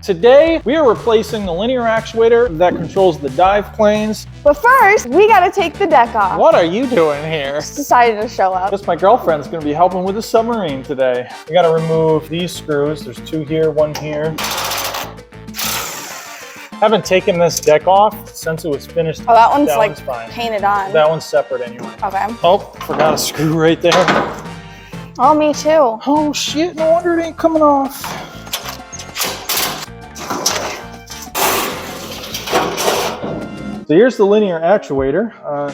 Today, we are replacing the linear actuator that controls the dive planes. But first, we gotta take the deck off. What are you doing here? Just decided to show up. Guess my girlfriend's gonna be helping with the submarine today. We gotta remove these screws. There's 2 here, 1 here. Haven't taken this deck off since it was finished. Oh, that one's like fine. Painted on. That one's separate anyway. Okay. Oh, forgot a screw right there. Oh, me too. Oh shit, no wonder it ain't coming off. So here's the linear actuator.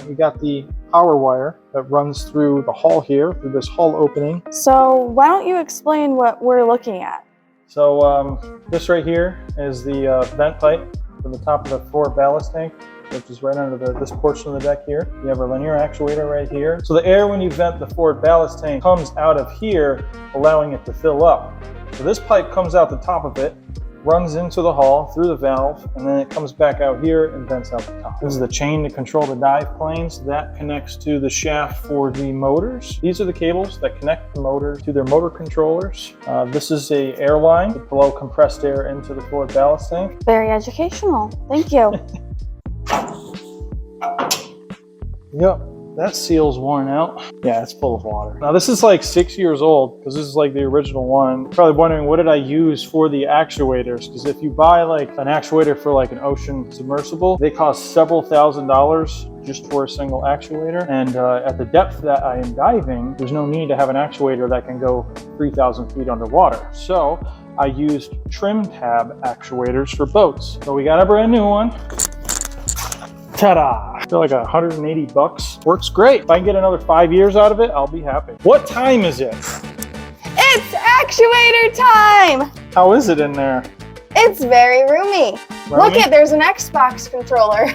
We got the power wire that runs through the hull here, through this hull opening. So why don't you explain what we're looking at? So this right here is the vent pipe from the top of the forward ballast tank, which is right under this portion of the deck here. You have our linear actuator right here. So the air, when you vent the forward ballast tank, comes out of here, allowing it to fill up. So this pipe comes out the top of it, runs into the hull through the valve, and then it comes back out here and vents out the top. This is the chain to control the dive planes. That connects to the shaft for the motors. These are the cables that connect the motors to their motor controllers. This is a air line to blow compressed air into the forward ballast tank. Very educational. Thank you. Yep. That seal's worn out. Yeah, it's full of water. Now this is like 6 years old because this is like the original one. Probably wondering, what did I use for the actuators? Because if you buy like an actuator for like an ocean submersible, they cost several $1,000s just for a single actuator. And at the depth that I am diving, there's no need to have an actuator that can go 3,000 feet underwater. So I used trim tab actuators for boats. So we got a brand new one. Ta-da! I feel like $180. Works great. If I can get another 5 years out of it, I'll be happy. What time is it? It's actuator time! How is it in there? It's very roomy. Look it, there's an Xbox controller.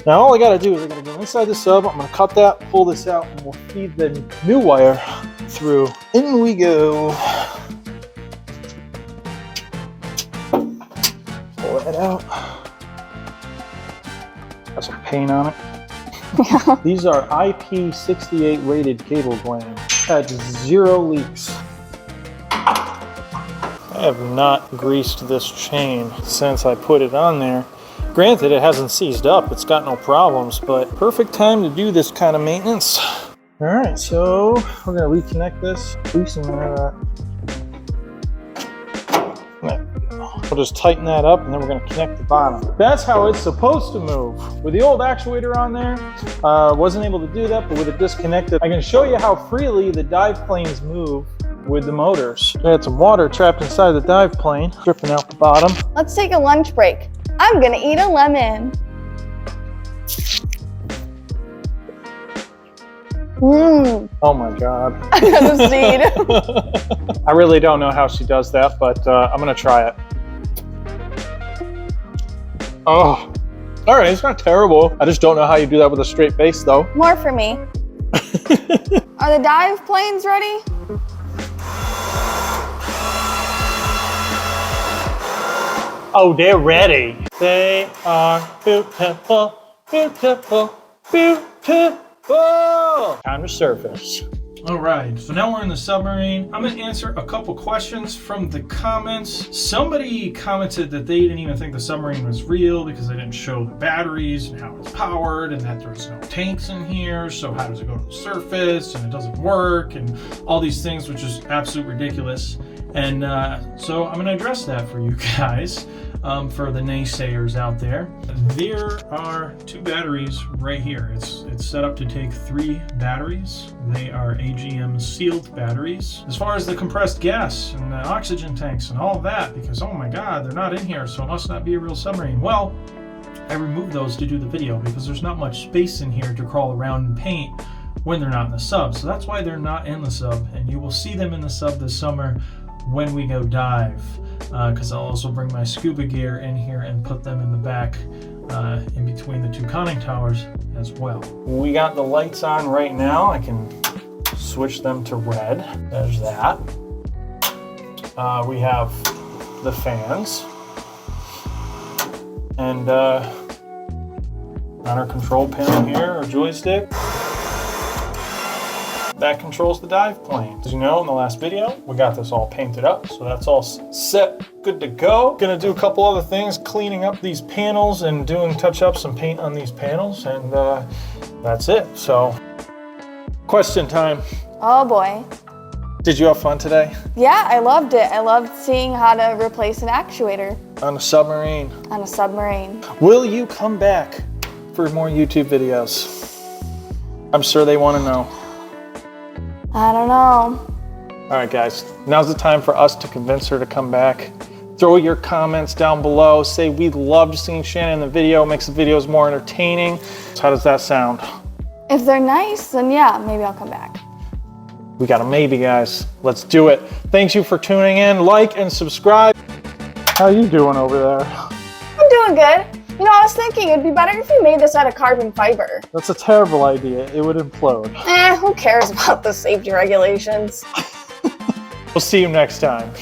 Now all I gotta do is I gotta go inside the sub. I'm gonna cut that, pull this out, and we'll feed the new wire through. In we go. Pull that out. Got some paint on it. These are IP68 rated cable glands. Had 0 leaks. I have not greased this chain since I put it on there. Granted, it hasn't seized up. It's got no problems, but perfect time to do this kind of maintenance. All right, so we're gonna reconnect this. Loosen that up. We'll just tighten that up and then we're going to connect the bottom. That's how it's supposed to move. With the old actuator on there, wasn't able to do that, but with it disconnected, I can show you how freely the dive planes move with the motors. I had some water trapped inside the dive plane, dripping out the bottom. Let's take a lunch break. I'm gonna eat a lemon. Oh my God. I got a seed. I really don't know how she does that, but I'm gonna try it. Oh, all right, it's not terrible. I just don't know how you do that with a straight face though. More for me. Are the dive planes ready? Oh, they're ready. They are beautiful, beautiful, beautiful. Time to surface. All right, so now we're in the submarine. I'm gonna answer a couple questions from the comments. Somebody commented that they didn't even think the submarine was real because they didn't show the batteries and how it's powered and that there's no tanks in here. So how does it go to the surface and it doesn't work and all these things, which is absolutely ridiculous. And so I'm gonna address that for you guys. For the naysayers out there, there are 2 batteries right here. It's set up to take 3 batteries. They are AGM sealed batteries. As far as the compressed gas and the oxygen tanks and all of that, because oh my God, they're not in here, so it must not be a real submarine. Well, I removed those to do the video because there's not much space in here to crawl around and paint when they're not in the sub. So that's why they're not in the sub, and you will see them in the sub this summer when we go dive, because I'll also bring my scuba gear in here and put them in the back in between the 2 conning towers as well. We got the lights on right now. I can switch them to red. There's that. We have the fans. And on our control panel here, our joystick, that controls the dive plane. As you know, in the last video, we got this all painted up, so that's all set good to go. Gonna do a couple other things, cleaning up these panels and doing touch-ups and paint on these panels, and that's it. So, question time. Oh boy. Did you have fun today? Yeah, I loved it. I loved seeing how to replace an actuator. On a submarine. On a submarine. Will you come back for more YouTube videos? I'm sure they want to know. I don't know. All right, guys, now's the time for us to convince her to come back. Throw your comments down below. Say we loved seeing Shannon in the video. It makes the videos more entertaining. So how does that sound? If they're nice, then yeah, maybe I'll come back. We got a maybe, guys. Let's do it. Thanks you for tuning in. Like and subscribe. How you doing over there? I'm doing good. You know, I was thinking it'd be better if you made this out of carbon fiber. That's a terrible idea. It would implode. Who cares about the safety regulations? We'll see you next time.